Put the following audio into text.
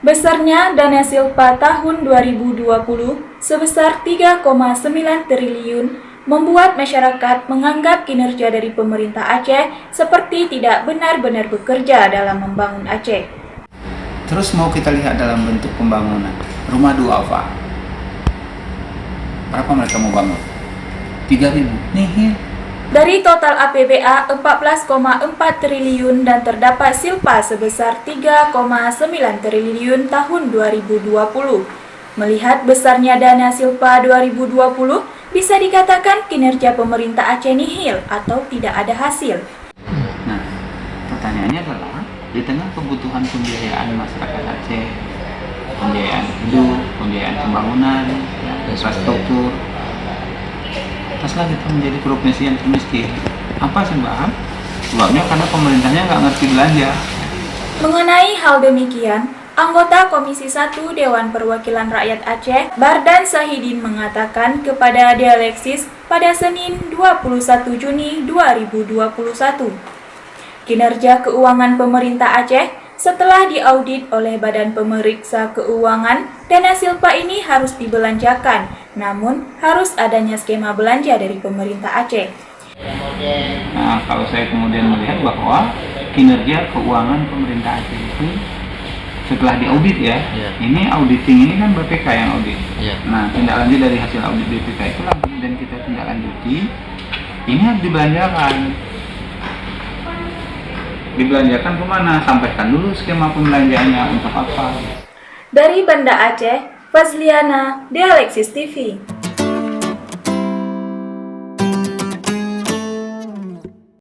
Besarnya dana Silpa tahun 2020 sebesar 3,9 triliun membuat masyarakat menganggap kinerja dari pemerintah Aceh seperti tidak benar-benar bekerja dalam membangun Aceh. Terus mau kita lihat dalam bentuk pembangunan rumah duafa. Berapa mereka mau bangun? 3.000. Nihil. Dari total APBA 14,4 triliun dan terdapat silpa sebesar 3,9 triliun tahun 2020. Melihat besarnya dana silpa 2020, bisa dikatakan kinerja pemerintah Aceh nihil atau tidak ada hasil. Nah, pertanyaannya adalah di tengah kebutuhan pembiayaan masyarakat Aceh, pembiayaan hidup, pembiayaan pembangunan, infrastruktur, ataslah kita menjadi provinsi yang termiskin. Apa sebab? Sebabnya karena pemerintahnya nggak ngerti belanja. Mengenai hal demikian, anggota Komisi 1 Dewan Perwakilan Rakyat Aceh, Bardan Sahidin mengatakan kepada Dialeksis pada Senin 21 Juni 2021. Kinerja keuangan pemerintah Aceh setelah diaudit oleh Badan Pemeriksa Keuangan, dana silpa ini harus dibelanjakan, namun harus adanya skema belanja dari pemerintah Aceh. Nah, kalau saya kemudian melihat bahwa kinerja keuangan pemerintah Aceh itu setelah diaudit ini auditing ini kan BPK yang audit. Nah, tindak lanjut dari hasil audit BPK itulah kemudian kita tindak lanjuti. Ini harus dibelanjakan kemana? Sampaikan dulu skema pembelanjaannya untuk apa. Dari Banda Aceh, Fazliana, Dialeksis TV.